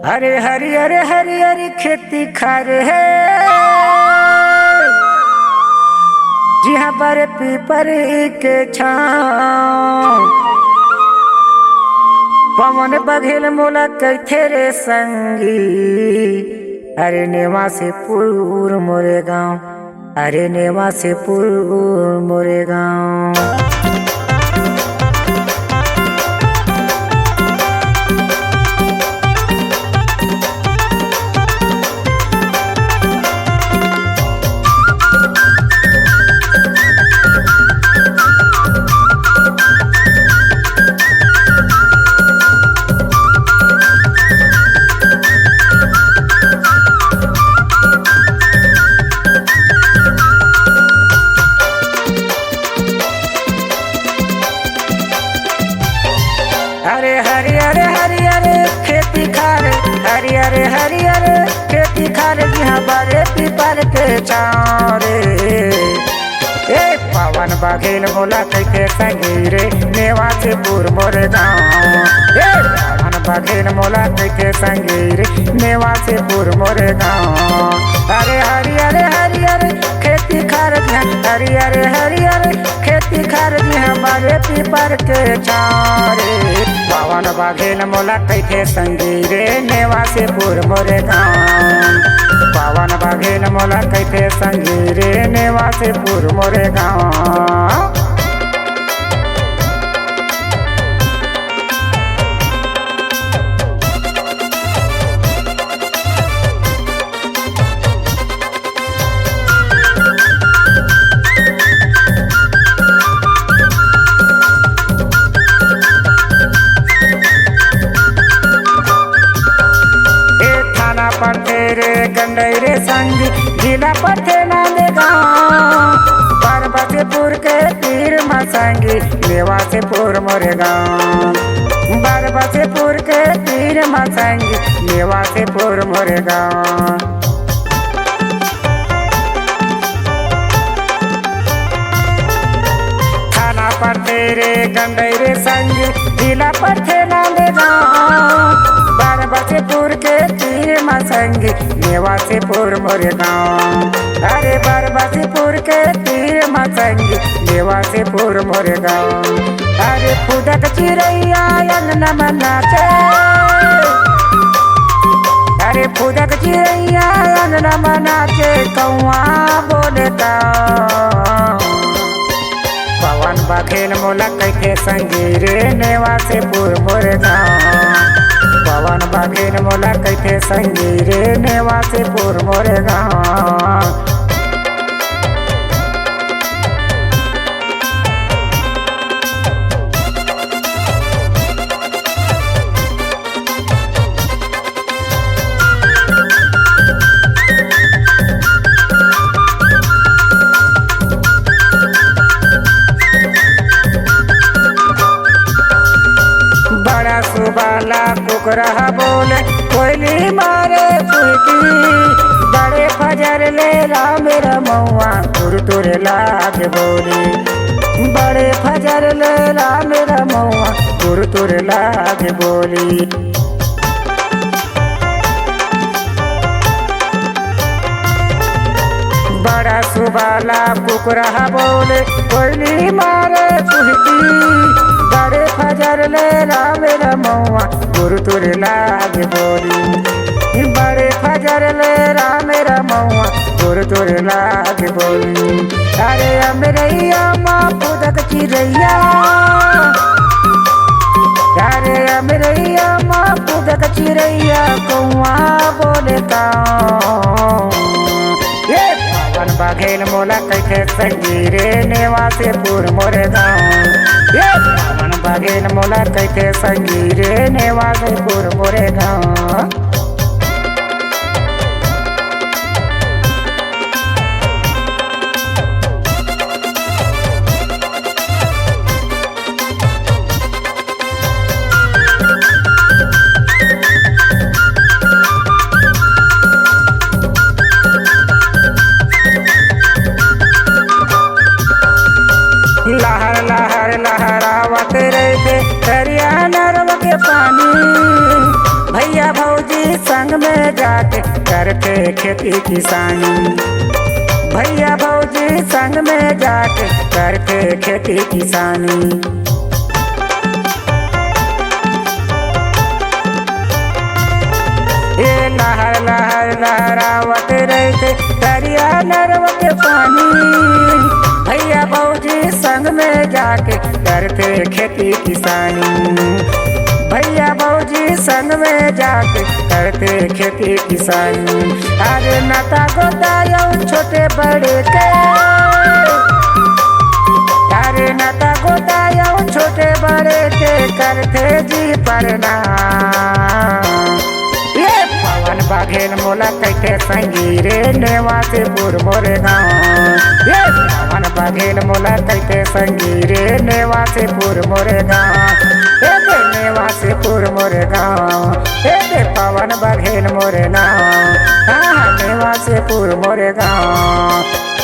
हरे हरियर हरियर खेती खार है जहाँ पर पीपर के छाँव पवन बघेल मोला कैथे रे संगी। अरे नेवा से पुर मोरे गाँव, अरे नेवा से पुर मोरे गाँव। अरे हरियर हरियर खेती खार, हरियर हरियर खेती खार जहाँ बारे पीपर के छाँव रे। ए पवन बघेल मोला कैथे संगी रे नेवा से पुर मोरे गाँव। ए पवन बघेल मोला कैथे संगी रे नेवा से पुर मोरे गाँव। अरे हरियर हरियर खेती खार जहाँ, हरियर हरियर खेती खार जहाँ बारे पीपर के छाँव रे। पवन बघेल मोला कैथे संगी रे नेवा से पुर मोरे गाँव। पवन बघेल मोला कैथे संगी रे नेवा से पुर मोरे गाँव। पढ़ते रे गंडई रे संगी जिला पढ़ते नाले गाँव। बरबसपुर के तीर मसंगी नेवा से पुर मोरे गाँव। बरबसपुर के तीर मसंगी नेवा से पुर मोरे गाँव। थाना पढ़ते रे गंडई रे संगी जिला पढ़ते नाले गाँव। बरबसपुर के तीर मसंगी नेवा से पुर मोरे गाँव। अरे बरबसपुर के तीर मसंगी नेवा से पुर मोरे गाँव। अरे फुदक चिड़ैया अंगना में नाचे, अरे फुदक चिड़ैया अंगना में नाचे कौआ बोले का। पवन बघेल मोला कैथे संगी रे नेवा से पुर मोरे गाँव। पवन बघेल मोला कैथे संगी रे नेवा से पुर मोरे गाँव। बड़ा सुबाला कुकरा बोले कोयली मारे फुलकी। बड़े फजर ले राम रमौआ तुर तुर लाग बोली। बड़े फजर ले राम रमौआ तुर तुर लाग बोली। बड़ा सुबाला कुकरा बोले कोयली मारे फुलकी। बड़े फजर ले राम रमौआ तुर तुर लाग बोली। बड़े फजर ले राम रमौआ तुर तुर लाग बोली। अरे अमरैया माँ फुदक चिड़ैया, अरे अमरैया माँ फुदक चिड़ैया कौआ बोले का। पवन बघेल मोला कैथे संगी रे नेवा से पुर मोरे गाँव। पवन बघेल मोला कैथे संगी रे नेवा से पुर मोरे गाँव। लहर लहर लहरावत रहे थे दरिया नरव के पानी। भैया भौजी संग में जाके करते खेती किसानी। भैया भौजी संग में जाके करते खेती किसानी। ये लहर लहर लहरावत रहते दरिया नरवा के पानी। भैया भौजी संग में जाके करते खेती किसानी। भैया भौजी संग में जाके करते खेती किसानी। अरे नाता गोतायो छोटे बड़े के, अरे नाता गोतायो छोटे बड़े के करते जी प्रणाम। ये पवन बघेल मोला कैके संगी रे नेवासीपुर मोरे गाँव। ये पवन बघेल मोला कैके संगी रे नेवासीपुर मोरे गाँव। नेवासीपुर मोरे गाँव, पवन बघेल मोरे गाँव। नेवासीपुर मोरे गाँव।